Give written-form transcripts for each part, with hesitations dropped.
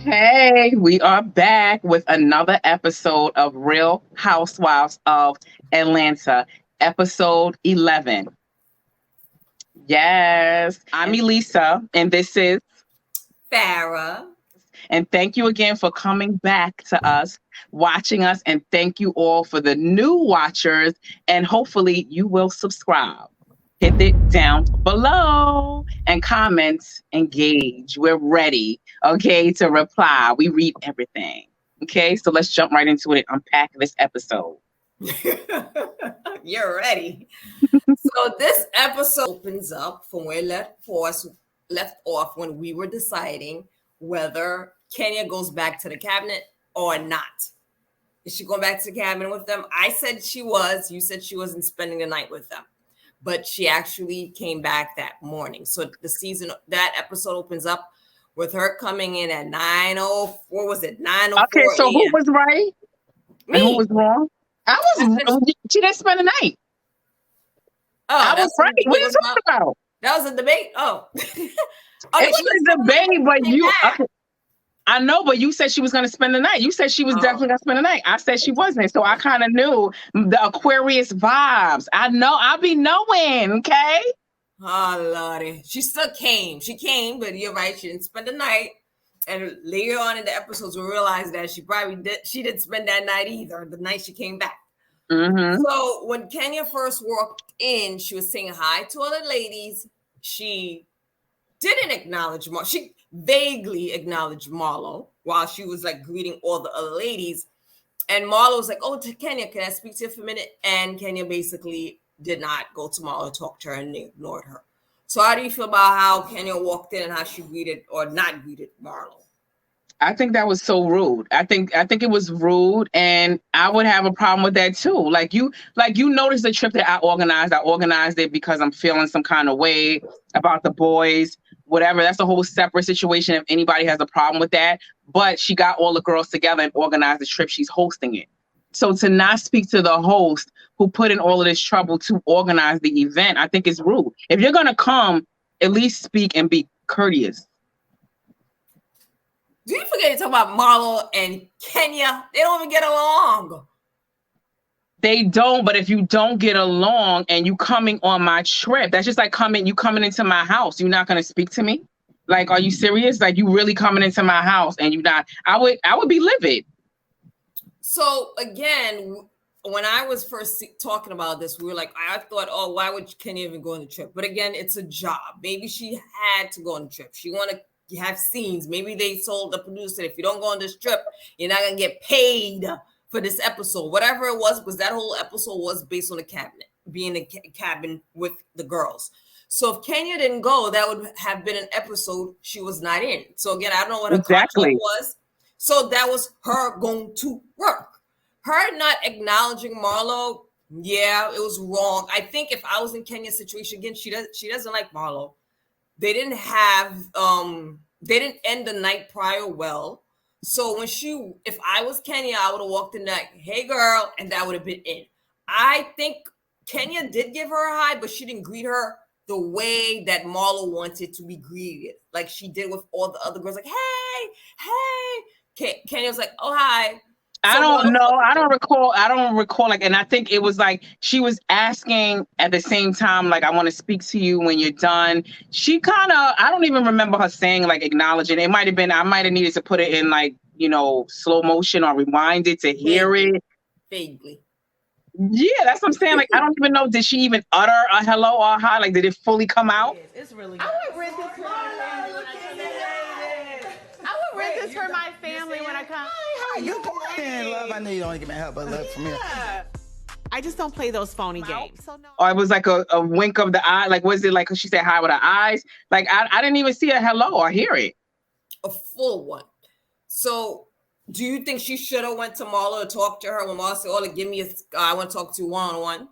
Hey, we are back with another episode of Real Housewives of Atlanta, episode 11. Yes, I'm Elisa, and this is, Farah. and thank you again for coming back to us, watching us, and thank you all for the new watchers, and hopefully you will subscribe. Hit it down below and comments, engage. We're ready, okay, to reply. We read everything. Okay, so let's jump right into it and unpack this episode. You're ready. So this episode opens up from where left off when we were deciding whether Kenya goes back to the cabinet or not. Is she going back to the cabinet with them? I said she was. You said she wasn't spending the night with them. But she actually came back that morning. So that episode opens up with her coming in at 9:04. What was it? 9:04 Okay, so who a.m. was right and who Me. was wrong? She didn't spend the night. Oh, I was right. What are you talking about? That was a debate. Oh, okay, It was a debate, but I know, but you said she was going to spend the night. You said she was definitely going to spend the night. I said she wasn't. So I kind of knew the Aquarius vibes. I know. I'll be knowing, okay? Oh, Lordy. She still came. She came, but you're right. She didn't spend the night. And later on in the episodes, we realized that she didn't spend that night either, the night she came back. Mm-hmm. So when Kenya first walked in, she was saying hi to other ladies. She didn't acknowledge Marlo. She vaguely acknowledged Marlo while she was like greeting all the other ladies. And Marlo was like, "Oh, to Kenya, can I speak to you for a minute?" And Kenya basically did not go to Marlo, talk to her, and ignored her. So how do you feel about how Kenya walked in and how she greeted or not greeted Marlo? I think that was so rude. I think it was rude, and I would have a problem with that too. Like you noticed the trip that I organized. I organized it because I'm feeling some kind of way about the boys, whatever. That's a whole separate situation if anybody has a problem with that. But she got all the girls together and organized the trip. She's hosting it. So to not speak to the host who put in all of this trouble to organize the event, I think is rude. If you're gonna come, at least speak and be courteous. Do you forget to talk about Marlo and Kenya? They don't even get along. They don't, but if you don't get along and you coming on my trip, that's just like you coming into my house. You're not gonna speak to me? Like, are you serious? Like, you really coming into my house and you not? I would be livid. So again, when I was first talking about this, we were like, I thought, oh, why would Kenya even go on the trip? But again, it's a job. Maybe she had to go on the trip. She wanted to have scenes. Maybe they told the producer, if you don't go on this trip, you're not gonna get paid for this episode. Whatever it was, because that whole episode was based on the cabinet, being a cabin with the girls. So if Kenya didn't go, that would have been an episode she was not in. So again, I don't know what her contract was. So that was her going to work. Her not acknowledging Marlo, yeah, it was wrong. I think if I was in Kenya's situation again, she doesn't like Marlo. They didn't end the night prior well. So if I was Kenya, I would have walked in like, "Hey girl," and that would have been it. I think Kenya did give her a hi, but she didn't greet her the way that Marlo wanted to be greeted, like she did with all the other girls. Like, hey. Kenya was like, "Oh, hi." I don't know. I don't recall. Like, and I think it was like she was asking at the same time, like, "I want to speak to you when you're done." She kind of, I don't even remember her saying like acknowledging. It might have been, I might have needed to put it in like, slow motion or rewind it to hear it. Vaguely. Yeah, that's what I'm saying. Like, I don't even know. Did she even utter a hello or a hi? Like, did it fully come out? It's really good. I would rent this for my family. I would rent this for my family when I come. Hi, good morning, love. I know you don't give me help, but love from here. I just don't play those phony games. So no. Or it was like a wink of the eye. Like, was it like she said hi with her eyes? Like, I didn't even see a hello or hear it. A full one. So, do you think she should have went to Marlo to talk to her when Marlo said, "Oh, give me I want to talk to you one-on-one"?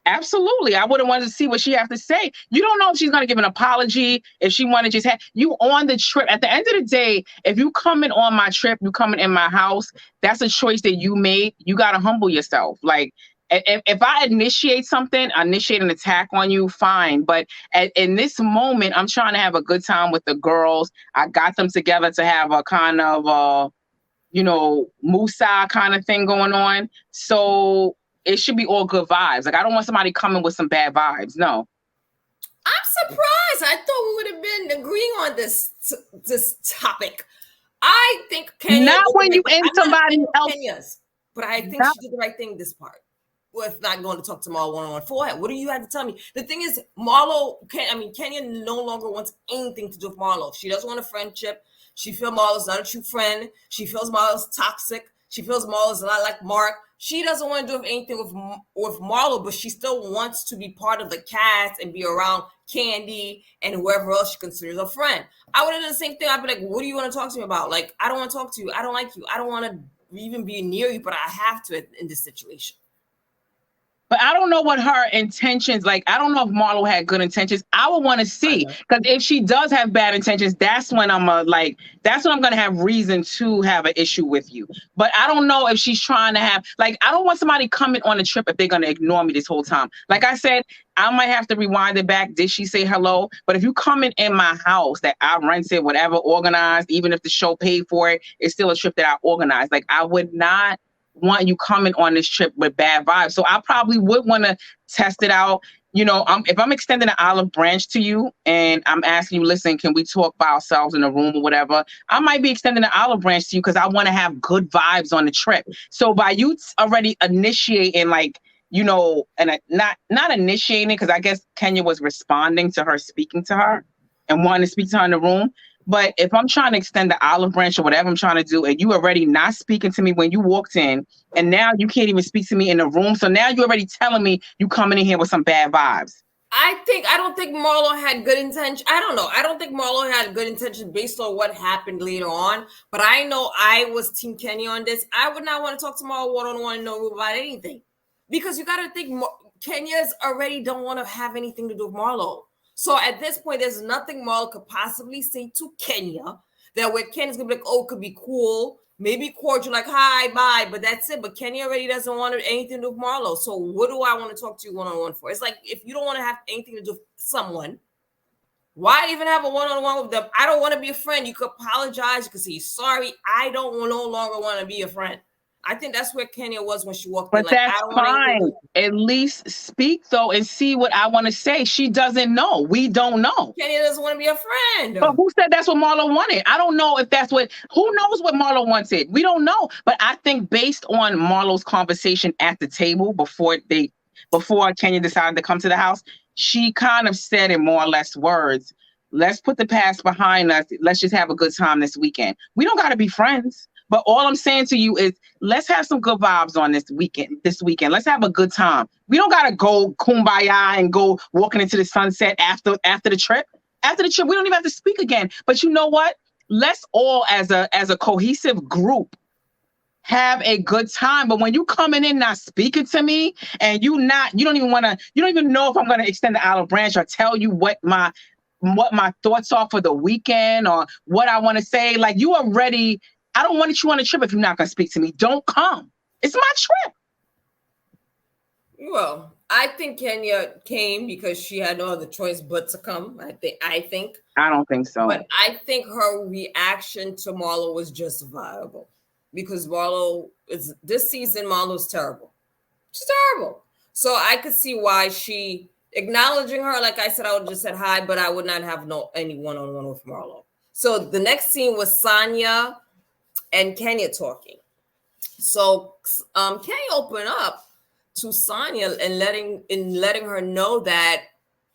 Absolutely. I would have wanted to see what she has to say. You don't know if she's going to give an apology, if she want to just have you on the trip. At the end of the day, if you coming on my trip, you coming in my house, that's a choice that you made. You got to humble yourself. Like, if I initiate something, initiate an attack on you, fine. But in this moment, I'm trying to have a good time with the girls. I got them together to have a kind of Musa kind of thing going on. So it should be all good vibes. Like I don't want somebody coming with some bad vibes. No. I'm surprised. I thought we would have been agreeing on this topic. I think Kenya. Not when you in somebody else. Kenya's, but I think she did the right thing this part. With not going to talk to Marlo one-on-one. Forehead. What do you have to tell me? The thing is, Kenya no longer wants anything to do with Marlo. She doesn't want a friendship. She feels Marlo's not a true friend. She feels Marlo's toxic. She feels Marlo's a lot like Mark. She doesn't want to do anything with Marlo, but she still wants to be part of the cast and be around Candy and whoever else she considers a friend. I would have done the same thing. I'd be like, what do you want to talk to me about? Like, I don't want to talk to you. I don't like you. I don't want to even be near you, but I have to in this situation. But I don't know what her intentions, like, I don't know if Marlo had good intentions. I would want to see, because if she does have bad intentions, that's when I'm going to have reason to have an issue with you. But I don't know if she's trying to have, like, I don't want somebody coming on a trip if they're going to ignore me this whole time. Like I said, I might have to rewind it back. Did she say hello? But if you come in my house that I rented, whatever, organized, even if the show paid for it, it's still a trip that I organized. Like, I would not want you coming on this trip with bad vibes. So I probably would want to test it out. If I'm extending an olive branch to you and I'm asking you, listen, can we talk by ourselves in a room or whatever? I might be extending an olive branch to you because I want to have good vibes on the trip. So by you already initiating, and not initiating, because I guess Kenya was responding to her speaking to her and wanting to speak to her in the room. But if I'm trying to extend the olive branch or whatever I'm trying to do, and you already not speaking to me when you walked in, and now you can't even speak to me in the room. So now you're already telling me you coming in here with some bad vibes. I don't think Marlo had good intention. I don't know. I don't think Marlo had good intention based on what happened later on. But I know I was Team Kenya on this. I would not want to talk to Marlo one-on-one and know about anything. Because you got to think Kenya's already don't want to have anything to do with Marlo. So at this point, there's nothing Marlo could possibly say to Kenya that where Kenya's going to be like, oh, it could be cool, maybe cordial, like, hi, bye, but that's it. But Kenya already doesn't want anything to do with Marlo. So what do I want to talk to you one-on-one for? It's like, if you don't want to have anything to do with someone, why even have a one-on-one with them? I don't want to be a friend. You could apologize. You could say, sorry, I don't no longer want to be a friend. I think that's where Kenya was when she walked in. But that's fine. At least speak, though, and see what I want to say. She doesn't know. We don't know. Kenya doesn't want to be a friend. But who said that's what Marlo wanted? I don't know if that's what... Who knows what Marlo wanted? We don't know. But I think based on Marlo's conversation at the table before Kenya decided to come to the house, she kind of said in more or less words, let's put the past behind us. Let's just have a good time this weekend. We don't got to be friends. But all I'm saying to you is, let's have some good vibes on this weekend. Let's have a good time. We don't gotta go kumbaya and go walking into the sunset after the trip. After the trip, we don't even have to speak again. But you know what? Let's all, as a cohesive group, have a good time. But when you coming in not speaking to me, and you don't even know if I'm gonna extend the olive branch or tell you what my thoughts are for the weekend or what I want to say. Like, you already... I don't want you on a trip if you're not going to speak to me. Don't come. It's my trip. Well, I think Kenya came because she had no other choice but to come. I think. I don't think so. But I think her reaction to Marlo was justifiable because this season, Marlo's terrible. She's terrible. So I could see why she, acknowledging her, like I said, I would just said hi, but I would not have any one-on-one with Marlo. So the next scene was Sanya and Kenya talking. So Kenya opened up to Sonia and letting her know that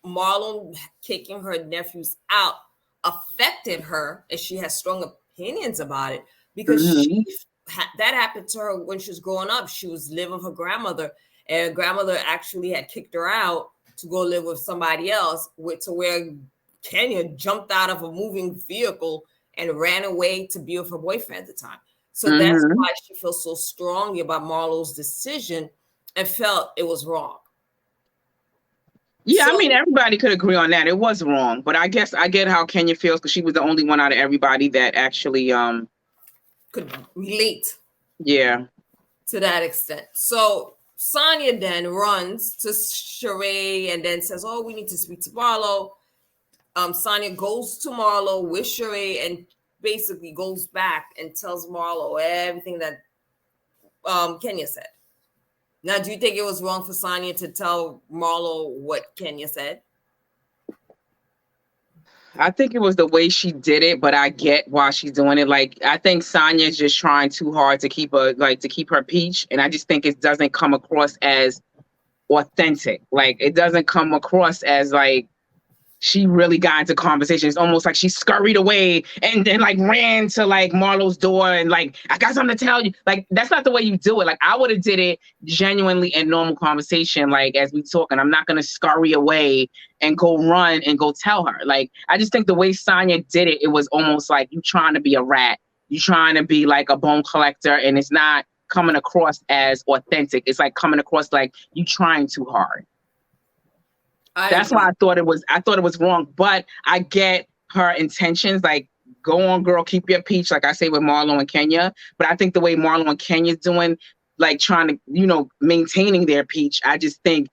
Marlo kicking her nephews out affected her, and she has strong opinions about it because that happened to her when she was growing up. She was living with her grandmother, and her grandmother actually had kicked her out to go live with somebody else, to where Kenya jumped out of a moving vehicle and ran away to be with her boyfriend at the time. So that's why she feels so strongly about Marlo's decision and felt it was wrong. Yeah, so, I mean, everybody could agree on that. It was wrong. But I guess I get how Kenya feels because she was the only one out of everybody that actually could relate. Yeah. To that extent. So Sonia then runs to Sheree and then says, "Oh, we need to speak to Marlo." Sonia goes to Marlo with Sheree and basically goes back and tells Marlo everything that Kenya said. Now, do you think it was wrong for Sonia to tell Marlo what Kenya said? I think it was the way she did it, but I get why she's doing it. Like, I think Sanya's just trying too hard to keep her peach, and I just think it doesn't come across as authentic. Like, it doesn't come across as like she really got into conversation. It's almost like she scurried away and then like ran to like Marlo's door and like, I got something to tell you. Like, that's not the way you do it. Like, I would have did it genuinely in normal conversation, like as we talking. I'm not gonna scurry away and go run and go tell her. Like, I just think the way Sanya did it, it was almost like you trying to be a rat. You trying to be like a bone collector, and it's not coming across as authentic. It's like coming across like you trying too hard. That's why I thought it was wrong, but I get her intentions. Like, go on, girl, keep your peach, like I say with Marlo and Kenya. But I think the way Marlo and Kenya's doing, like trying to, maintaining their peach, I just think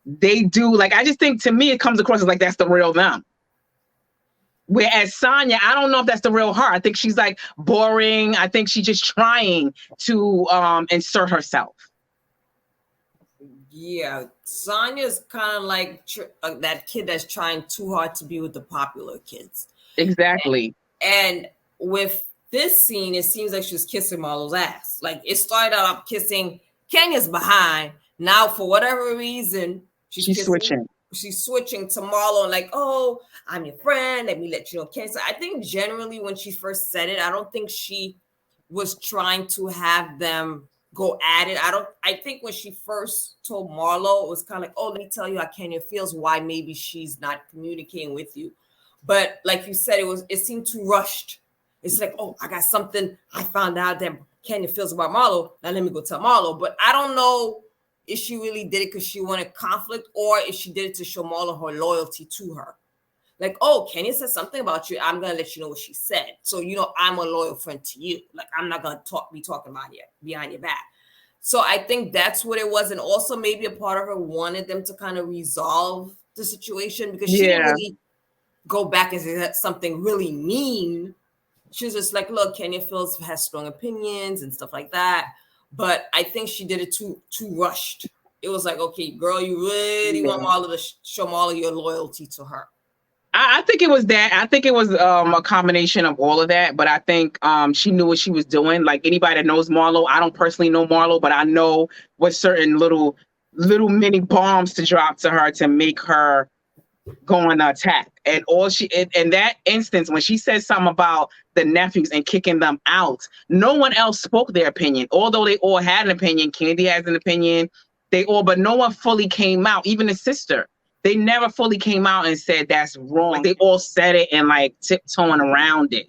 they do. Like, I just think to me, it comes across as like that's the real them. Whereas Sanya, I don't know if that's the real her. I think she's like boring. I think she's just trying to insert herself. Yeah, Sonya's kind of like that kid that's trying too hard to be with the popular kids. Exactly. And with this scene, it seems like she was kissing Marlo's ass. Like, it started out kissing Kenya's behind. Now, for whatever reason, she's switching. She's switching to Marlo and like, "Oh, I'm your friend. Let me let you know, Kenya." So I think generally when she first said it, I don't think she was trying to have them go at it. I think when she first told Marlo, it was kind of like, "Oh, let me tell you how Kenya feels, why maybe she's not communicating with you." But like you said, it seemed too rushed. It's like, "Oh, I got something I found out that Kenya feels about Marlo. Now let me go tell Marlo." But I don't know if she really did it because she wanted conflict or if she did it to show Marlo her loyalty to her. Like, "Oh, Kenya said something about you. I'm gonna let you know what she said. So I'm a loyal friend to you. Like, I'm not gonna be talking about you behind your back." So I think that's what it was. And also maybe a part of her wanted them to kind of resolve the situation because she didn't really go back and say something really mean. She was just like, "Look, Kenya has strong opinions and stuff like that." But I think she did it too rushed. It was like, "Okay, girl, you really want Marlo to show Marlo your loyalty to her." I think it was that. I think it was a combination of all of that. But I think she knew what she was doing. Like, anybody that knows Marlo, I don't personally know Marlo, but I know what certain little mini bombs to drop to her to make her go on the attack. And in that instance, when she said something about the nephews and kicking them out, no one else spoke their opinion. Although they all had an opinion, Candy has an opinion. But no one fully came out. Even the sister. They never fully came out and said that's wrong. Like, they all said it and like tiptoeing around it.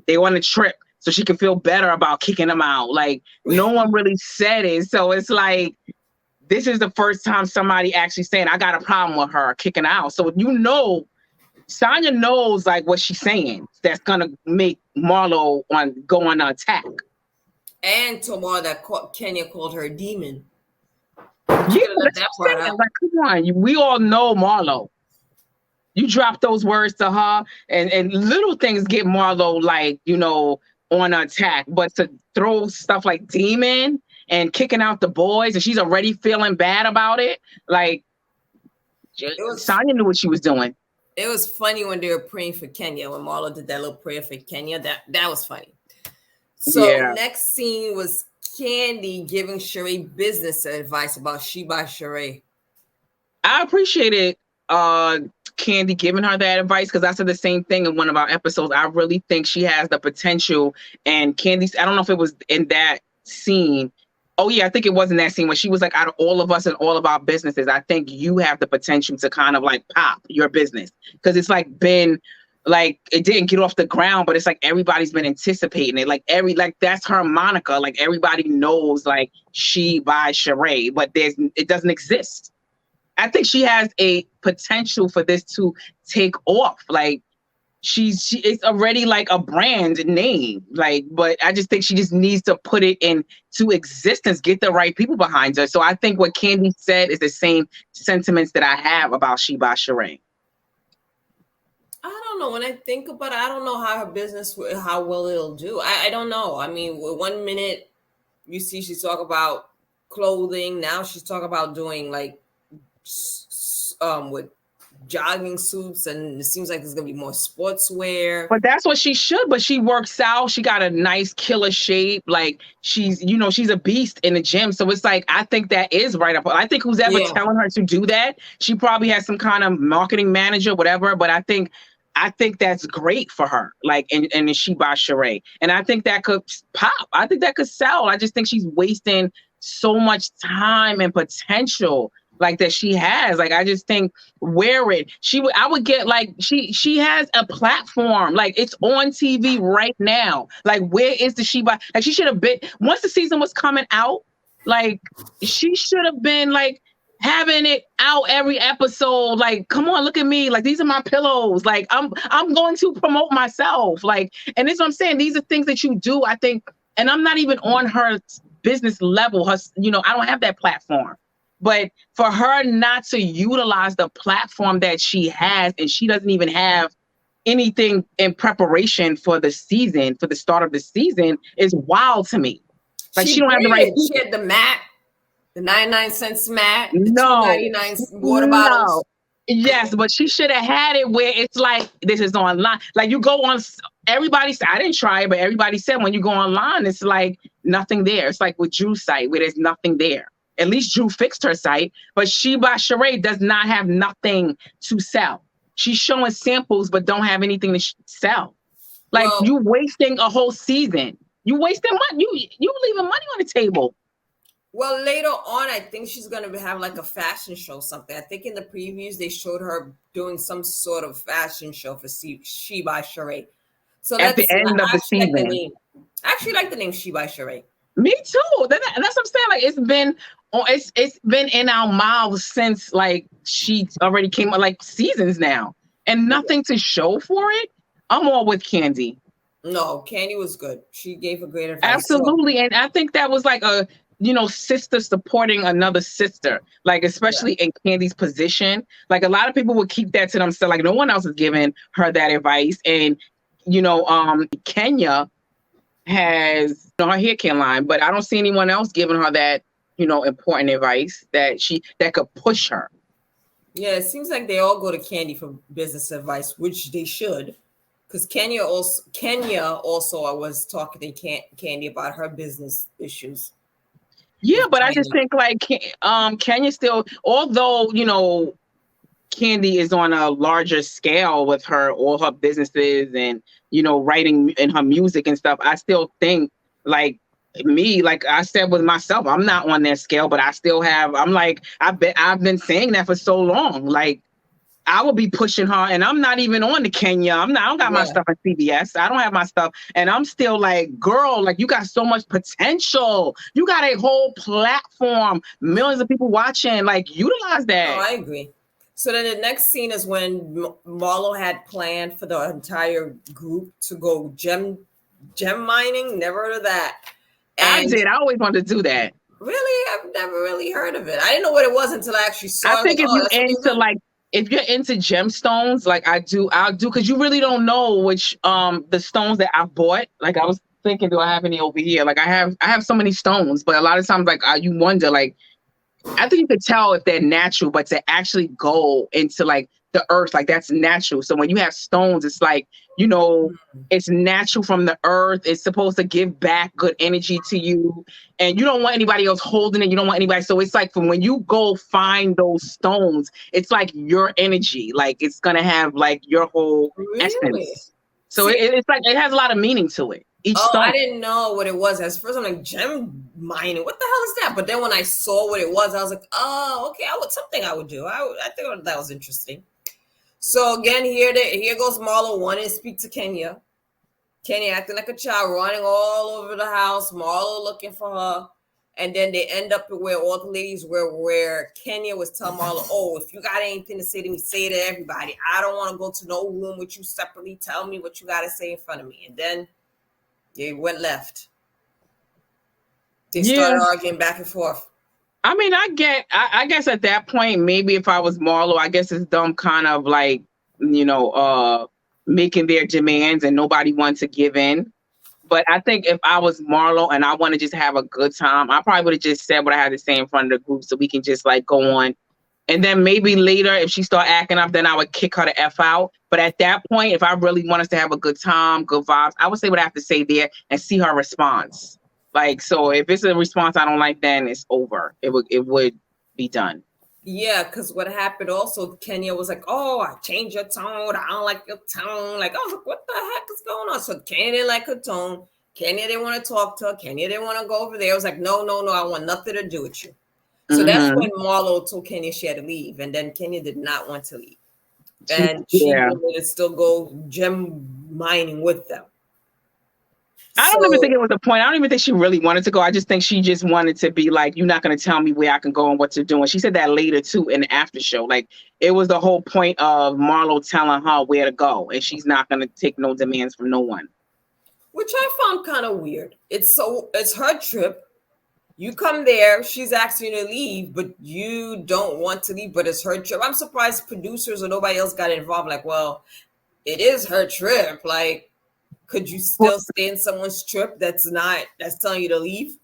They want to trip so she can feel better about kicking them out. Like, no one really said it. So it's like, this is the first time somebody actually saying, "I got a problem with her kicking out." So Sanya knows like what she's saying that's gonna make Marlo go on the attack. And tomorrow that Kenya called her a demon. Yeah, that part out. Like, come on, we all know Marlo. You drop those words to her, and little things get Marlo like on attack. But to throw stuff like demon and kicking out the boys, and she's already feeling bad about it. Like, Sonia knew what she was doing. It was funny when they were praying for Kenya, when Marlo did that little prayer for Kenya. That was funny. So next scene was Candy giving Sheree business advice about She by Sheree. I appreciated Candy giving her that advice because I said the same thing in one of our episodes. I really think she has the potential. And Candy, I don't know if it was in that scene. Oh yeah, I think it was in that scene when she was like, "Out of all of us and all of our businesses, I think you have the potential to kind of like pop your business." Because it's like been like, it didn't get off the ground, but it's like everybody's been anticipating it. Like that's her moniker. Like, everybody knows like She by Sheree, but it doesn't exist. I think she has a potential for this to take off. Like, it's already like a brand name. Like, but I just think she just needs to put it into existence, get the right people behind her. So I think what Candy said is the same sentiments that I have about She by Sheree. I don't know. When I think about it, I don't know how her business, how well it'll do. I don't know. I mean, 1 minute you see she's talking about clothing. Now she's talking about doing like with jogging suits, and it seems like there's gonna be more sportswear. But that's what she should. But she works out. She got a nice killer shape. Like she's a beast in the gym. So it's like, I think that is right up. I think who's ever telling her to do that, she probably has some kind of marketing manager, whatever. But I think that's great for her. Like, and She by Sheree. And I think that could pop. I think that could sell. I just think she's wasting so much time and potential like that she has. Like, I just think wear it. I would get like, she has a platform. Like, it's on TV right now. Like, where is the She by? Like, she should have been, once the season was coming out, like, she should have been like having it out every episode. Like, come on, look at me. Like, these are my pillows. Like, I'm going to promote myself. Like, and this is what I'm saying. These are things that you do, I think, and I'm not even on her business level. Her, I don't have that platform. But for her not to utilize the platform that she has, and she doesn't even have anything in preparation for the season, for the start of the season, is wild to me. Like, she don't have the right. She had the mat, the 99-cent mat, the no, $2.99 water bottles. Yes, but she should have had it where it's like, this is online. Like, you go on, everybody said, I didn't try it, but everybody said when you go online, it's like nothing there. It's like with Drew's site where there's nothing there. At least Drew fixed her site, but She by Sheree does not have nothing to sell. She's showing samples, but don't have anything to sell. Like, you wasting a whole season. You wasting money. You leaving money on the table. Well, later on, I think she's going to have like a fashion show, something. I think in the previews, they showed her doing some sort of fashion show for She by Sheree. So at the end of the season. I actually like the name She by Sheree. Me too. That's what I'm saying. Like, it's been in our mouths since like she already came out, like seasons now, and nothing to show for it. I'm all with Candy. No, Candy was good. She gave a great advice. Absolutely, and I think that was like a sister supporting another sister, like especially in Candy's position. Like, a lot of people would keep that to themselves. Like, no one else is giving her that advice, and Kenya has her hair care line, but I don't see anyone else giving her that, important advice that could push her. Yeah, it seems like they all go to Candy for business advice, which they should, because Kenya also I was talking to Candy about her business issues. Yeah, but I just think like Kenya still, although Candy is on a larger scale with all her businesses and writing in her music and stuff, I still think like I said with myself, I'm not on that scale, but I still have. I've been saying that for so long. Like, I will be pushing her, and I'm not even on the Kenya. I don't got my stuff on CBS. I don't have my stuff, and I'm still like, girl, like, you got so much potential. You got a whole platform, millions of people watching. Like, utilize that. Oh, I agree. So then the next scene is when Marlo had planned for the entire group to go gem mining. Never heard of that. And I did. I always wanted to do that. Really? I've never really heard of it. I didn't know what it was until I actually saw it. I think if you're into gemstones, like I'll do, because you really don't know which the stones that I bought. Like, I was thinking, do I have any over here? Like, I have so many stones, but a lot of times, like, you wonder, like, I think you could tell if they're natural, but to actually go into like the earth, like, that's natural. So when you have stones, it's like, it's natural from the earth. It's supposed to give back good energy to you, and you don't want anybody else holding it. You don't want anybody. So it's like, from when you go find those stones, it's like your energy, like it's gonna have like your whole essence. So it's like, it has a lot of meaning to it. Each stone. I didn't know what it was. At first, I'm like, gem mining. What the hell is that? But then when I saw what it was, I was like, oh, okay. Something I would do. I think that was interesting. So again, here goes Marlo wanting to speak to Kenya. Kenya acting like a child, running all over the house. Marlo looking for her. And then they end up where all the ladies were, where Kenya was telling Marlo, oh, if you got anything to say to me, say it to everybody. I don't want to go to no room with you separately. Tell me what you got to say in front of me. And then they went left. They started arguing back and forth. I mean, I guess at that point, maybe if I was Marlo, I guess it's dumb kind of like, making their demands and nobody wants to give in. But I think if I was Marlo and I want to just have a good time, I probably would have just said what I had to say in front of the group so we can just like go on. And then maybe later, if she start acting up, then I would kick her the F out. But at that point, if I really want us to have a good time, good vibes, I would say what I have to say there and see her response. Like, so if it's a response I don't like, then it's over. It would be done. Yeah, because what happened also, Kenya was like, oh, I changed your tone. I don't like your tone. Like, I was like, what the heck is going on? So Kenya didn't like her tone. Kenya didn't want to talk to her. Kenya didn't want to go over there. I was like, no, I want nothing to do with you. So that's when Marlo told Kenya she had to leave. And then Kenya did not want to leave. And she wanted to still go gem mining with them. I don't even think it was a point. I don't even think she really wanted to go. I just think she just wanted to be like, you're not going to tell me where I can go and what to do. And she said that later, too, in the after show. Like, it was the whole point of Marlo telling her where to go. And she's not going to take no demands from no one. Which I found kind of weird. It's her trip. You come there, she's asking you to leave, but you don't want to leave, but it's her trip. I'm surprised producers or nobody else got involved. Like, well, it is her trip. Like, could you still stay in someone's trip that's telling you to leave?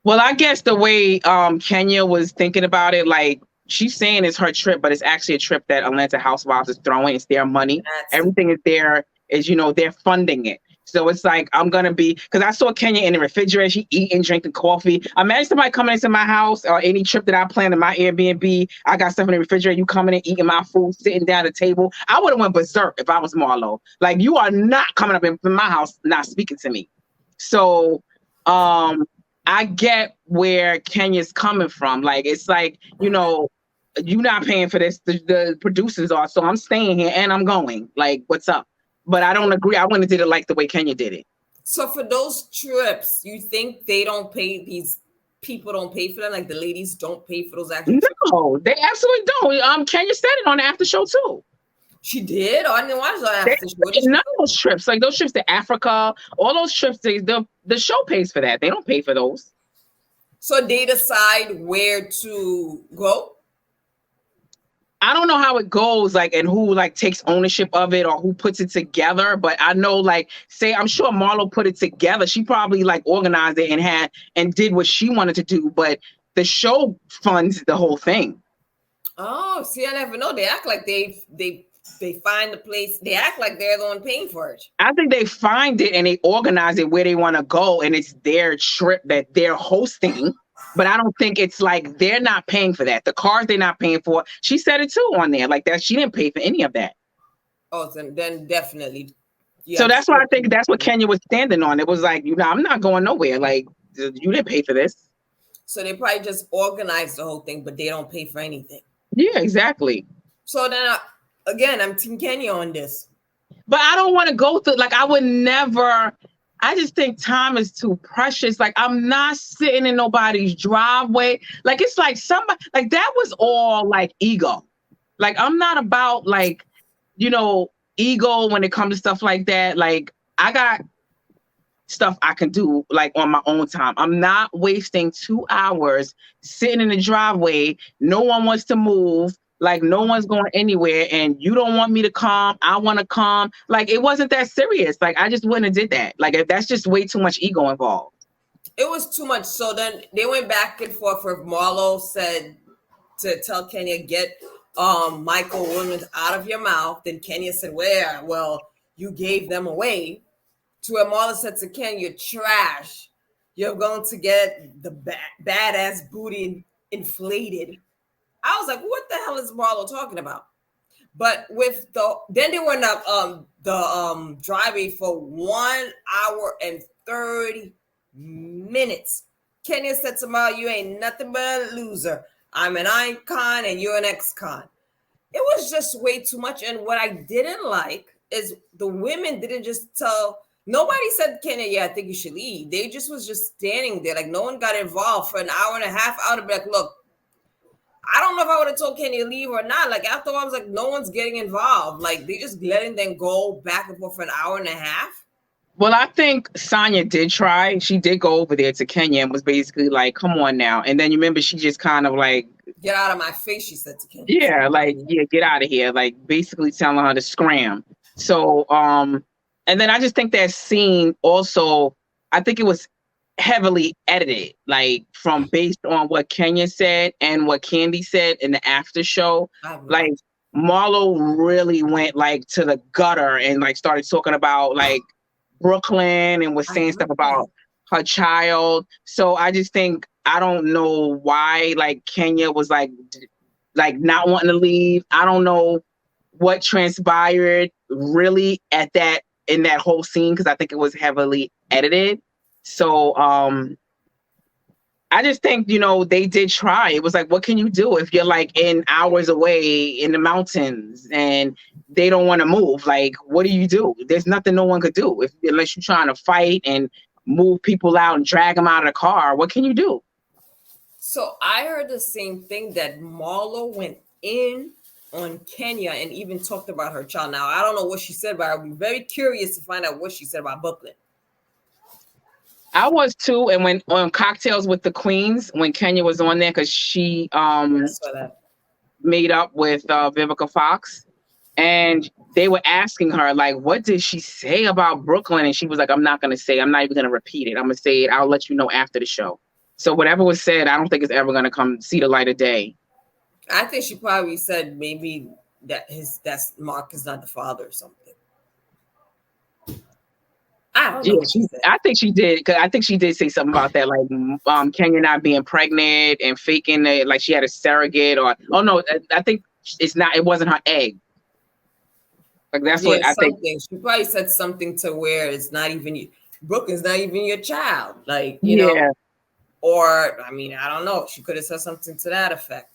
Well, I guess the way Kenya was thinking about it, like, she's saying it's her trip, but it's actually a trip that Atlanta Housewives is throwing. It's their money. Everything is there, they're funding it. So it's like, I'm going to be, because I saw Kenya in the refrigerator, she eating, drinking coffee. Imagine somebody coming into my house or any trip that I plan in my Airbnb. I got stuff in the refrigerator, you coming in, eating my food, sitting down at the table. I would have went berserk if I was Marlo. Like, you are not coming up in my house, not speaking to me. So I get where Kenya's coming from. Like, it's like, you're not paying for this. The producers are, so I'm staying here and I'm going. Like, what's up? But I don't agree. I wouldn't have did it like the way Kenya did it. So for those trips, you think they don't pay, these people don't pay for them? Like the ladies don't pay for those actual trips? No, they absolutely don't. Kenya said it on the after show too. She did? Oh, I didn't watch the after show. None of those trips, like those trips to Africa, all those trips, the show pays for that. They don't pay for those. So they decide where to go? I don't know how it goes, like, and who like takes ownership of it or who puts it together. But I know, like, I'm sure Marlo put it together. She probably like organized it and did what she wanted to do. But the show funds the whole thing. Oh, see, I never know. They act like they find the place. They act like they're the one paying for it. I think they find it and they organize it where they want to go, and it's their trip that they're hosting. But I don't think it's like they're not paying for that. The cars they're not paying for. She said it too on there, like that. She didn't pay for any of that. Oh, then definitely. Yeah, so that's why I think that's what Kenya was standing on. It was like, I'm not going nowhere. Like, you didn't pay for this. So they probably just organized the whole thing, but they don't pay for anything. Yeah, exactly. So then, again, I'm Team Kenya on this. But I don't want to go through, like, I would never. I just think time is too precious. Like, I'm not sitting in nobody's driveway. Like, it's like somebody, like, that was all like ego. Like, I'm not about like, ego when it comes to stuff like that. Like, I got stuff I can do like on my own time. I'm not wasting 2 hours sitting in the driveway. No one wants to move. Like, no one's going anywhere, and you don't want me to come. I want to come. Like, it wasn't that serious. Like, I just wouldn't have did that. Like, if that's just way too much ego involved. It was too much. So then they went back and forth. Where Marlo said to tell Kenya, get Michael Williams out of your mouth. Then Kenya said, well, you gave them away. To where Marlo said to Kenya, you're trash. You're going to get the badass booty inflated. I was like, what the hell is Marlo talking about? But then they were in the driveway for 1 hour and 30 minutes. Kenya said to Marlo, you ain't nothing but a loser. I'm an icon and you're an ex-con. It was just way too much. And what I didn't like is the women didn't just tell, Nobody said, Kenya, yeah, I think you should leave. They just was just standing there. Like, no one got involved for an hour and a half. I would have been like, look, I don't know if I would have told Kenya to leave or not. Like, after I was like, no one's getting involved. Like, they just letting them go back and forth for an hour and a half. Well, I think Sanya did try. She did go over there to Kenya and was basically like, come on now. And then you remember she just kind of like, get out of my face, she said to Kenya. Yeah, like, yeah, get out of here. Like, basically telling her to scram. So, and then I just think that scene also, I think it was heavily edited, like from based on what Kenya said and what Candy said in the after show. Like, Marlo really went like to the gutter and like started talking about like Brooklyn and was saying stuff about her child. So I just think, I don't know why like Kenya was like not wanting to leave. I don't know what transpired really in that whole scene, because I think it was heavily edited. So I just think, they did try. It was like, what can you do if you're like in hours away in the mountains and they don't want to move? Like, what do you do? There's nothing no one could do unless you're trying to fight and move people out and drag them out of the car. What can you do? So I heard the same thing, that Marlo went in on Kenya and even talked about her child. Now, I don't know what she said, but I'll be very curious to find out what she said about Brooklyn. I was too, and when on Cocktails with the Queens, when Kenya was on there, because she made up with Vivica Fox, and they were asking her like, what did she say about Brooklyn? And she was like, I'm not going to say, I'm not even going to repeat it. I'm going to say it, I'll let you know after the show. So whatever was said, I don't think it's ever going to come see the light of day. I think she probably said maybe that Mark is not the father or something. I don't know. I think she did, because I think she did say something about that, like Kenya not being pregnant and faking it, like she had a surrogate, or I think it wasn't her egg. Like that's what I think. She probably said something to where it's not even Brooklyn's not even your child, like you know. Or I mean, I don't know. She could have said something to that effect.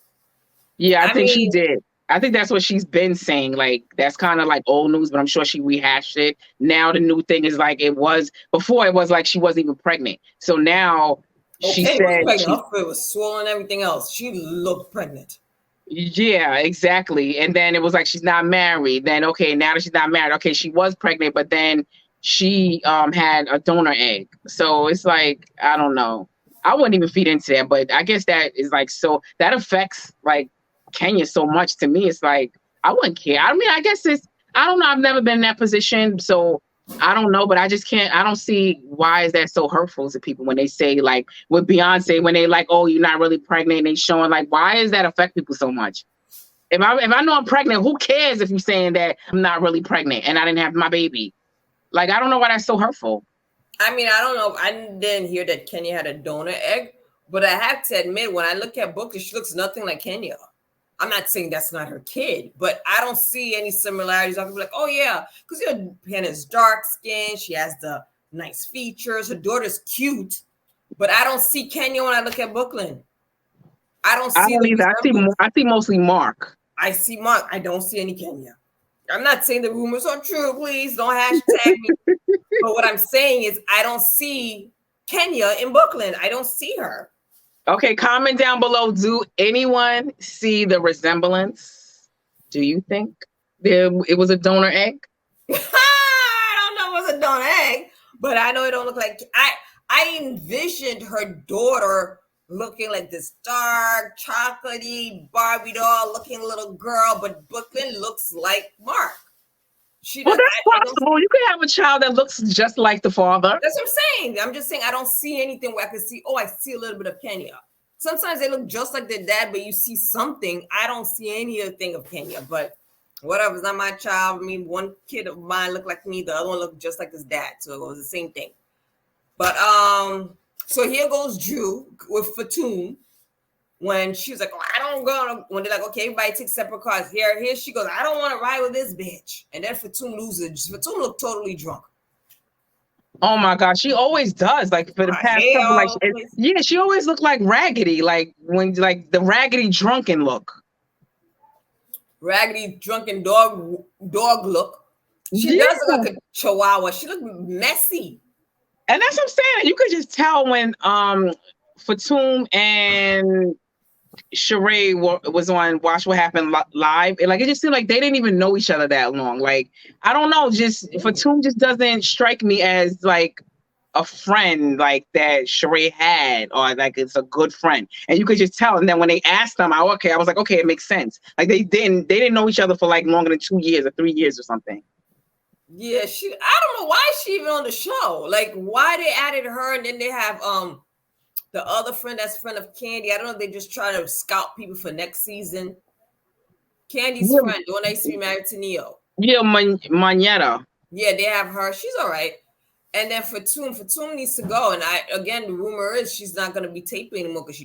Yeah, I think she did. I think that's what she's been saying. Like, that's kind of like old news, but I'm sure she rehashed it. Now the new thing is like it was before. It was like she wasn't even pregnant. So now she said her foot was swollen, everything else. She looked pregnant. Yeah, exactly. And then it was like she's not married. Then now that she's not married, she was pregnant, but then she had a donor egg. So it's like, I don't know. I wouldn't even feed into that, but I guess that is like, so that affects like Kenya so much. To me, it's like, I wouldn't care. I mean, I guess I don't know. I've never been in that position, so I don't know, but I just can't, I don't see why is that so hurtful to people when they say like with Beyonce, when they like, oh, you're not really pregnant, and they showing like, why does that affect people so much? If I know I'm pregnant, who cares if you're saying that I'm not really pregnant and I didn't have my baby? Like, I don't know why that's so hurtful. I mean, I don't know. I didn't hear that Kenya had a donor egg, but I have to admit, when I look at Booker, she looks nothing like Kenya. I'm not saying that's not her kid, but I don't see any similarities. I can be like, oh yeah, because Hannah's dark skin, she has the nice features, her daughter's cute, but I don't see Kenya when I look at Brooklyn. I don't see. I see mostly Mark. I see Mark. I don't see any Kenya. I'm not saying the rumors are true. Please don't hashtag me. But what I'm saying is I don't see Kenya in Brooklyn. I don't see her. Okay, comment down below. Do anyone see the resemblance? Do you think it was a donor egg? I don't know if it was a donor egg, but I know it don't look like. I envisioned her daughter looking like this dark, chocolatey Barbie doll looking little girl, but Brooklyn looks like Mark. Well, that's possible. You could have a child that looks just like the father. That's what I'm saying. I'm just saying I don't see anything where I can see, I see a little bit of Kenya. Sometimes they look just like their dad, but you see something. I don't see anything of Kenya, but whatever. It's not my child. I mean, one kid of mine looked like me. The other one looked just like his dad. So it was the same thing. But so here goes Drew with Fatum. When she was like, I don't go, when they're like, okay, everybody takes separate cars. Here she goes, I don't want to ride with this bitch. And then Fatum loses. Fatum looked totally drunk. Oh my God, she always does. Like for the past couple, she always looked like raggedy, like when like the raggedy drunken look. Raggedy drunken dog look. She does look like a chihuahua. She look messy. And that's what I'm saying. You could just tell when Fatum and Sheree was on Watch What Happened Live. Like, it just seemed like they didn't even know each other that long. Like, I don't know. Just Fatum just doesn't strike me as like a friend like that Sheree had, or like it's a good friend. And you could just tell. And then when they asked them, I was like, okay, it makes sense. Like they didn't know each other for like longer than 2 years or 3 years or something. Yeah, I don't know why she even on the show. Like, why they added her, and then they have the other friend that's friend of Candy. I don't know if they just try to scout people for next season. Candy's friend, the one that used to be married to Neo. Yeah, Manetta. Yeah, they have her. She's all right. And then Fatum needs to go. And the rumor is she's not going to be taping anymore because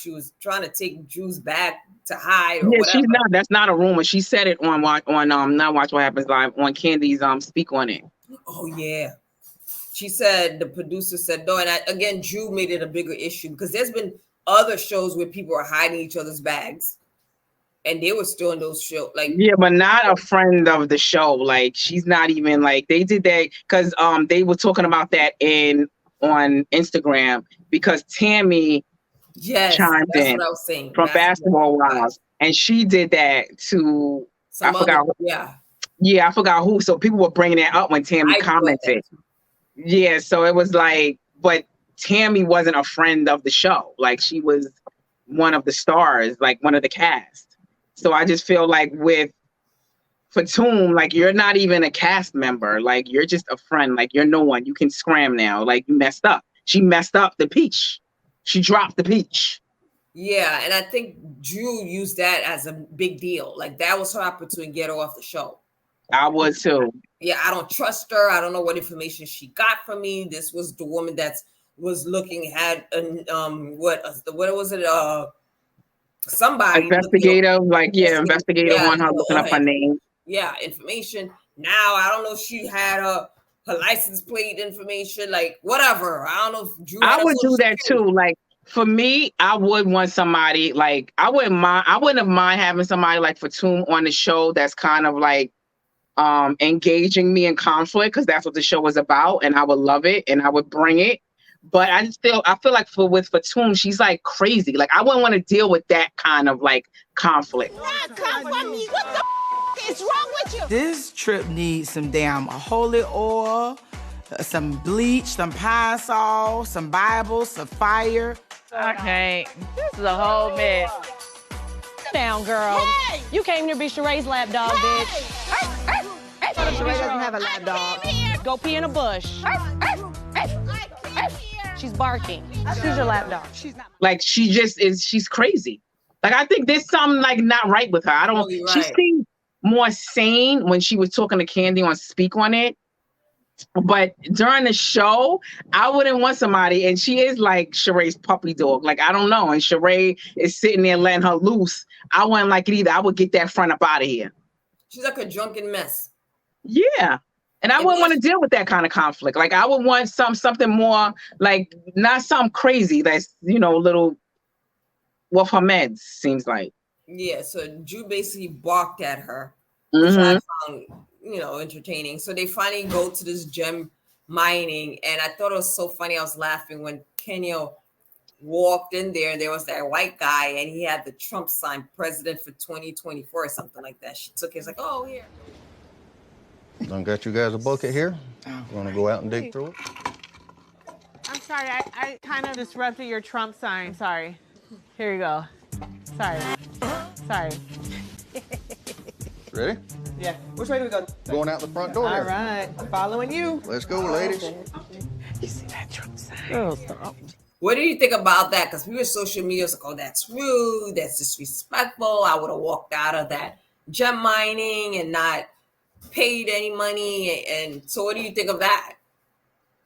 she was trying to take Drew's back to hide or whatever. She's not. That's not a rumor. She said it on not Watch What Happens Live, on Candy's Speak On It. Oh yeah. She said, the producer said no. And Drew made it a bigger issue because there's been other shows where people are hiding each other's bags. And they were still in those shows, like, yeah, but not a friend of the show. Like, she's not even like, they did that because they were talking about that on Instagram because Tammy chimed in what I was saying. From Basketball Wives, and she did that to I forgot who. So people were bringing that up when Tammy commented. Yeah, so it was like, but Tammy wasn't a friend of the show. Like, she was one of the stars, like one of the cast. So I just feel like with Fatum, like, you're not even a cast member. Like, you're just a friend. Like, you're no one. You can scram now. Like, you messed up. She messed up the peach. She dropped the peach. Yeah, and I think Drew used that as a big deal. Like, that was her opportunity to get her off the show. I would too. Yeah, I don't trust her. I don't know what information she got from me. This was the woman that was looking at what was it? Somebody investigative, investigator on her looking up her name. Yeah, information. Now I don't know if she had her license plate information, like whatever. I don't know if Drew. I would do that too. Like, for me, I would want somebody like I wouldn't have mind having somebody like Fatum on the show that's kind of like engaging me in conflict, because that's what the show is about, and I would love it and I would bring it. But I feel like with Fatum, she's like crazy. Like, I wouldn't want to deal with that kind of like conflict. Come for me. What the is wrong with you? This trip needs some damn holy oil, some bleach, some Pine-Sol, some Bible, some fire. Okay, this is a whole mess. Sit down, girl. Hey! You came here to be Sheree's lap dog, bitch. Hey. Sheree doesn't have a lap dog. Go pee in a bush. She's barking. She's your lap dog. She's not. Like, she's crazy. Like, I think there's something like not right with her. I don't. Right. She seemed more sane when she was talking to Candy on Speak On It. But during the show, I wouldn't want somebody, and she is like Sheree's puppy dog. Like, I don't know. And Sheree is sitting there letting her loose. I wouldn't like it either. I would get that front up out of here. She's like a drunken mess. Yeah. And I wouldn't want to deal with that kind of conflict. Like, I would want something more, like, not something crazy that's, little with her meds, seems like. Yeah, so Drew basically balked at her, Mm-hmm. which I found, entertaining. So they finally go to this gem mining, and I thought it was so funny. I was laughing when Kenya walked in there, and there was that white guy, and he had the Trump sign, president for 2024 or something like that. She took it, like, oh, here. Done got you guys a bucket here. You want to go out and dig through it? I'm sorry, I kind of disrupted your Trump sign. Sorry. Here you go. Sorry. Ready? Yeah. Which way do we go? Going out the front door. All right. I'm following you. Let's go, ladies. You see that Trump sign? Girl, stop. What do you think about that? Because people in social media was like, oh, that's rude. That's disrespectful. I would have walked out of that gem mining and not paid any money. And so what do you think of that?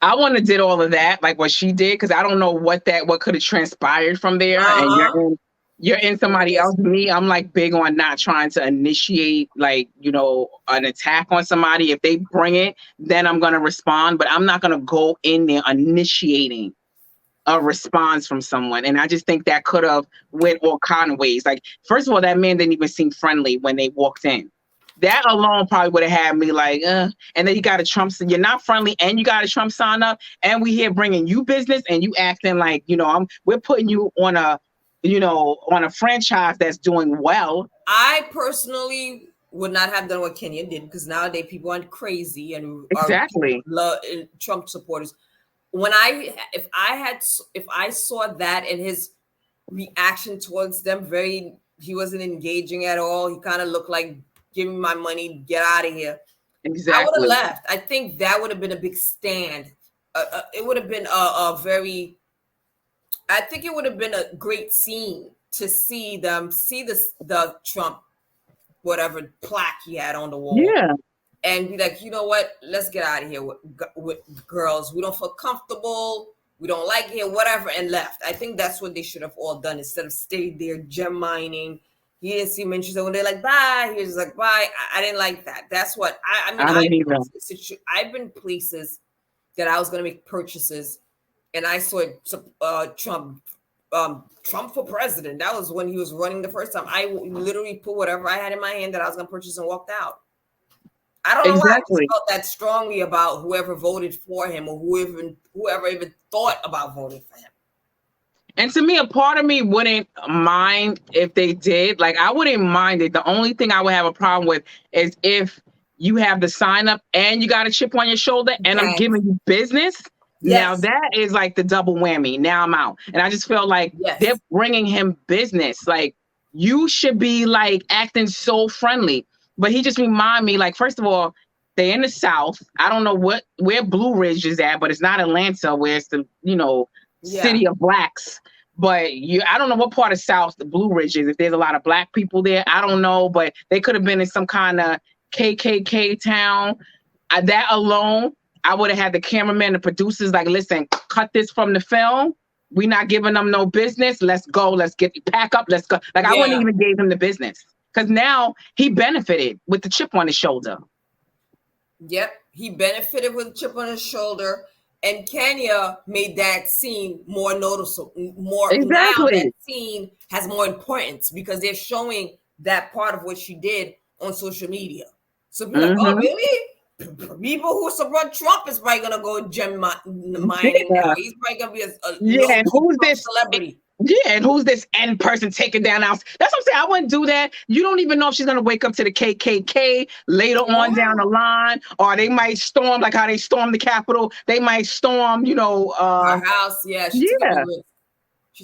I wouldn't have did all of that, like what she did, because I don't know what could have transpired from there. And you're in somebody else. Me, I'm like big on not trying to initiate like, an attack on somebody. If they bring it, then I'm going to respond, but I'm not going to go in there initiating a response from someone. And I just think that could have went all kind of ways. Like, first of all, that man didn't even seem friendly when they walked in. That alone probably would have had me like, and then you got a Trump, you're not friendly, and you got a Trump sign up, and we here bringing you business, and you acting like, we're putting you on a franchise that's doing well. I personally would not have done what Kenya did, because nowadays people aren't crazy and exactly are Trump supporters. If I saw that and his reaction towards them, he wasn't engaging at all. He kind of looked like, give me my money, get out of here. Exactly. I would have left. I think that would have been a big stand. It would have been I think it would have been a great scene to see the Trump, whatever plaque he had on the wall. Yeah. And be like, you know what? Let's get out of here with girls. We don't feel comfortable. We don't like it, whatever, and left. I think that's what they should have all done instead of stayed there gem mining. He didn't see mentions when they're like, bye. He was just like, bye. I didn't like that. That's what I mean. I've been places that I was going to make purchases, and I saw Trump for president. That was when he was running the first time. I literally put whatever I had in my hand that I was going to purchase and walked out. I don't know why I felt that strongly about whoever voted for him or whoever even thought about voting for him. And to me, a part of me wouldn't mind if they did. Like, I wouldn't mind it. The only thing I would have a problem with is if you have the sign up and you got a chip on your shoulder and I'm giving you business. Yes. Now that is like the double whammy. Now I'm out. And I just feel like they're bringing him business. Like, you should be like acting so friendly. But he just remind me, like, first of all, they're in the South. I don't know where Blue Ridge is at, but it's not Atlanta, where it's the, city of blacks. But I don't know what part of South the Blue Ridge is. If there's a lot of black people there, I don't know. But they could have been in some kind of KKK town. That alone, I would have had the cameraman, the producers, like, listen, cut this from the film. We're not giving them no business. Let's go. Let's pack up. Let's go. Like, I wouldn't even give him the business. Because now he benefited with the chip on his shoulder. Yep, he benefited with a chip on his shoulder. And Kenya made that scene more noticeable. Now that scene has more importance because they're showing that part of what she did on social media. So people are like, oh, really? People who support Trump is probably going to go gem mining now. He's probably going to be and who's this celebrity? Yeah, and who's this end person taking down house? That's what I'm saying. I wouldn't do that. You don't even know if she's gonna wake up to the KKK later on down the line, or they might storm like how they stormed the Capitol. They might storm, our house. Yeah,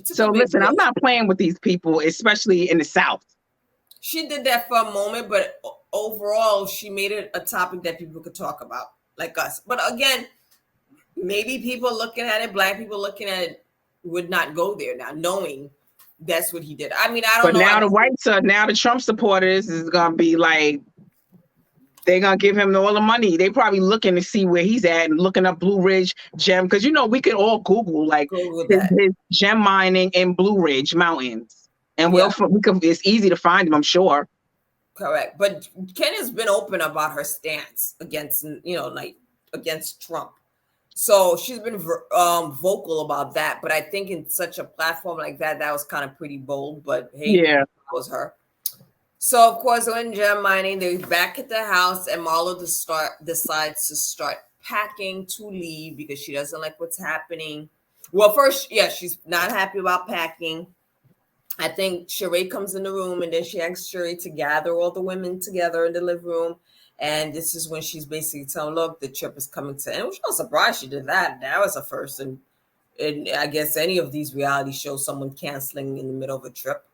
So listen, I'm not playing with these people, especially in the South. She did that for a moment, but overall, she made it a topic that people could talk about, like us. But again, maybe people looking at it, black people looking at it, would not go there now, knowing that's what he did. I mean, I don't know. But now the Trump supporters is gonna be like, they're gonna give him all the money. They probably looking to see where he's at and looking up Blue Ridge gem, because we could all Google his gem mining in Blue Ridge Mountains, and it's easy to find him, I'm sure. Correct, but Kenya's been open about her stance against against Trump. So she's been vocal about that, but I think in such a platform like that was kind of pretty bold. But hey, that was her. So of course, when gem mining, they're back at the house, and Marlo decides to start packing to leave because she doesn't like what's happening. Well, first, she's not happy about packing. I think Sheree comes in the room, and then she asks Sheree to gather all the women together in the living room. And this is when she's basically telling, look, the trip is coming to end. Which I was surprised she did that. That was a first. And I guess any of these reality shows, someone canceling in the middle of a trip.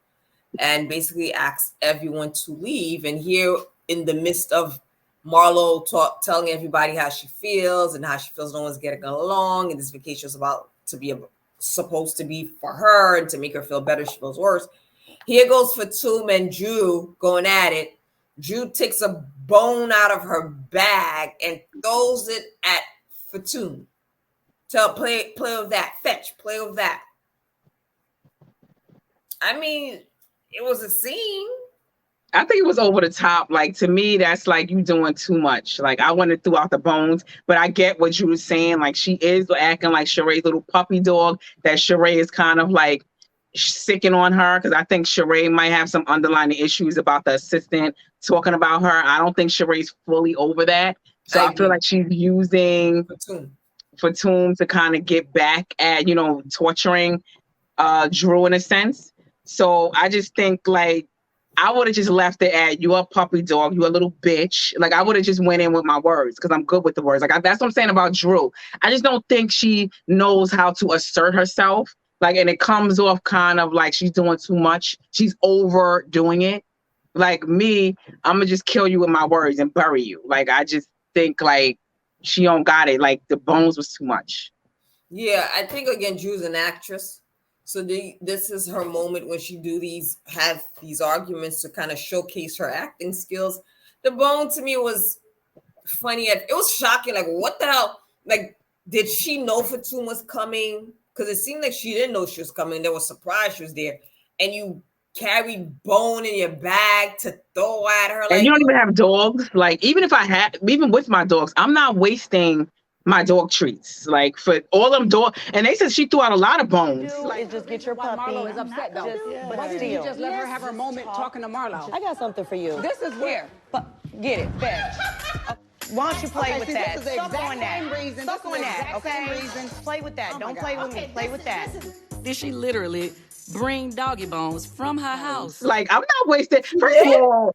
And basically asks everyone to leave. And here in the midst of Marlo telling everybody how she feels and how she feels no one's getting along. And this vacation is supposed to be for her and to make her feel better. She feels worse. Here goes Fatum and Drew going at it. Drew takes a bone out of her bag and throws it at Fatum. So play with that. Fetch, play with that. I mean, it was a scene. I think it was over the top. Like, to me, that's like you doing too much. Like, I wanted to throw out the bones, but I get what you were saying. Like, she is acting like Sheree's little puppy dog, that Sheree is kind of like, sicking on her because I think Sheree might have some underlying issues about the assistant talking about her. I don't think Sheree's fully over that. So I feel like she's using Fatum to kind of get back at, torturing Drew in a sense. So I just think like I would have just left it at you a puppy dog, you a little bitch. Like I would have just went in with my words because I'm good with the words. Like that's what I'm saying about Drew. I just don't think she knows how to assert herself. Like, and it comes off kind of like she's doing too much. She's overdoing it. Like me, I'm gonna just kill you with my words and bury you. Like I just think like she don't got it. Like the bones was too much. Yeah, I think again, Drew's an actress. So this is her moment when she have these arguments to kind of showcase her acting skills. The bone to me was funny. It was shocking. Like, what the hell? Like, did she know Fatum was coming? Because it seemed like she didn't know she was coming. They were surprised she was there. And you carried bone in your bag to throw at her. Like, and you don't even have dogs. Like, even with my dogs, I'm not wasting my dog treats, like for all them dog, and they said she threw out a lot of bones. Like, just get your puppy. Marlo is upset though. But why didn't you just let her have her moment talking to Marlo? I got something for you. This is where. Get it, fetch. Why don't you play with that? This is the exact same reason. Suck on that, okay? Play with that. Don't play with me. Play with that. Did she literally bring doggy bones from her house? Like, I'm not wasting. First of all,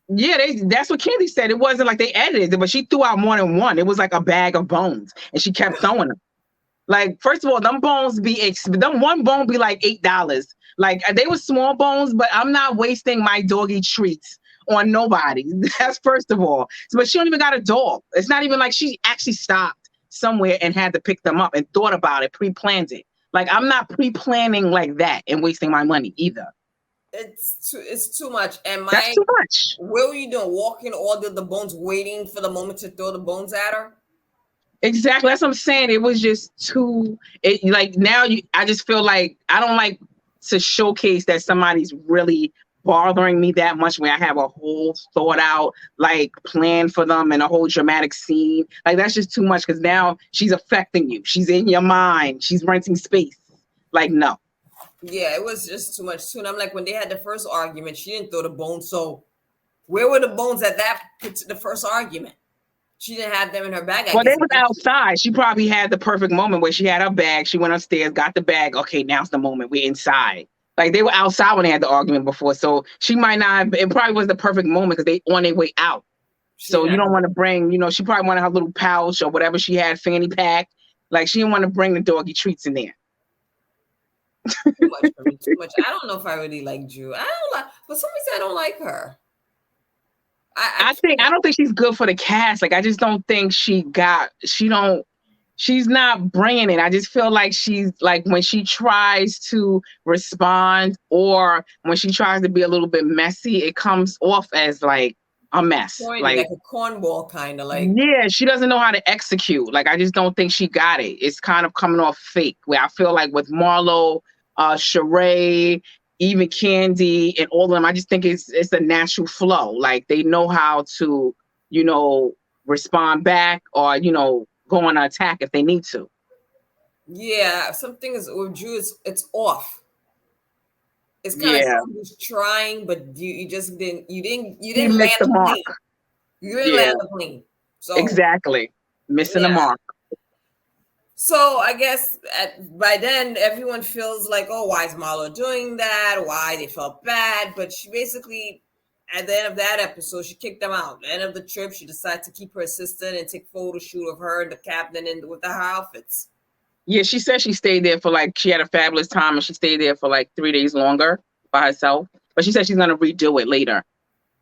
yeah, that's what Candy said. It wasn't like they edited it, but she threw out more than one. It was like a bag of bones, and she kept throwing them. Like, first of all, them bones them one bone be like $8. Like, they were small bones, but I'm not wasting my doggy treats on nobody. That's first of all. But she don't even got a dog. It's not even like she actually stopped somewhere and had to pick them up and thought about it, pre-planned it. Like, I'm not pre-planning like that and wasting my money either. It's too much. And that's too much. What were you doing? Walking all the bones, waiting for the moment to throw the bones at her? Exactly. That's what I'm saying. It was just too. I just feel like I don't like to showcase that somebody's really bothering me that much when I have a whole thought out like plan for them and a whole dramatic scene. Like that's just too much because now she's affecting you. She's in your mind. She's renting space. Like no. Yeah, it was just too much too. And I'm like, when they had the first argument, she didn't throw the bones. So where were the bones at the first argument? She didn't have them in her bag. Well, they was outside. She probably had the perfect moment where she had her bag. She went upstairs, got the bag. Okay, now's the moment. We're inside. Like they were outside when they had the argument before. So she might not have, it probably was the perfect moment because they on their way out. So you don't want to bring, she probably wanted her little pouch or whatever she had, fanny pack. Like she didn't want to bring the doggy treats in there. Too much for me, too much. I don't know if I really like Drew. For some reason I don't like her. I don't think she's good for the cast. Like I just don't think she's not bringing it. I just feel like she's like when she tries to respond or when she tries to be a little bit messy, it comes off as like a mess. Like a cornball kind of like. Yeah, she doesn't know how to execute. Like I just don't think she got it. It's kind of coming off fake. Where I feel like with Marlo, Sheree, even Candy and all of them, I just think it's a natural flow. Like they know how to, respond back or, go on an attack if they need to. Yeah, something is with Drew, it's off. It's kind of someone who's trying, but you didn't land the plane. You didn't land the plane. So exactly. Missing the mark. So I guess by then everyone feels like, oh, why is Marlo doing that? Why they felt bad? But she basically, at the end of that episode, she kicked them out. At the end of the trip, she decided to keep her assistant and take photo shoot of her and the captain and with her outfits. Yeah, she said she stayed there she had a fabulous time and she stayed there for like 3 days longer by herself. But she said she's going to redo it later.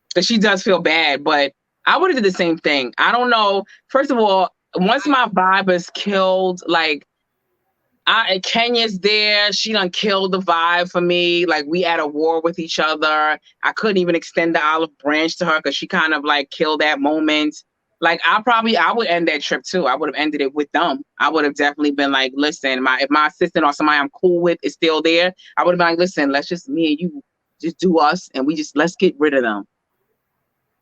Because she does feel bad, but I would have did the same thing. I don't know. First of all, once my vibe is killed, like Kenya's there, she done killed the vibe for me. Like we at a war with each other. I couldn't even extend the olive branch to her because she kind of like killed that moment. Like I would end that trip too. I would have ended it with them. I would have definitely been like, listen, if my assistant or somebody I'm cool with is still there, I would have been like, listen, let's just me and you just do us and let's get rid of them.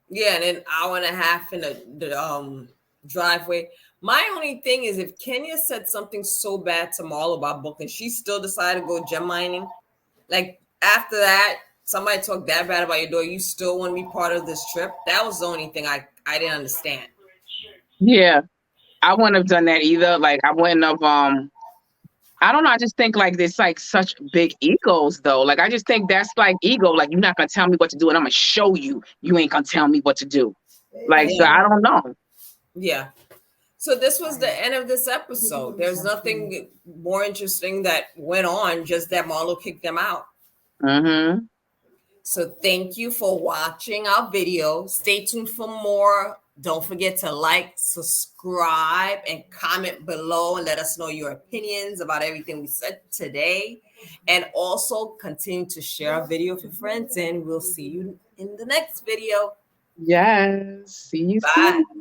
Yeah, and an hour and a half in the driveway. My only thing is if Kenya said something so bad to Marlo about booking, she still decided to go gem mining. Like after that, somebody talked that bad about your daughter. You still want to be part of this trip? That was the only thing I didn't understand. Yeah, I wouldn't have done that either. Like I wouldn't have. I don't know. I just think like there's like such big egos though. Like I just think that's like ego. Like you're not gonna tell me what to do, and I'm gonna show you. You ain't gonna tell me what to do. Like so, I don't know. Yeah. So this was the end of this episode. There's nothing more interesting that went on, just that Marlo kicked them out. Mm-hmm. So thank you for watching our video. Stay tuned for more. Don't forget to like, subscribe, and comment below and let us know your opinions about everything we said today. And also continue to share our video with your friends, and we'll see you in the next video. Yes. See you Bye. soon.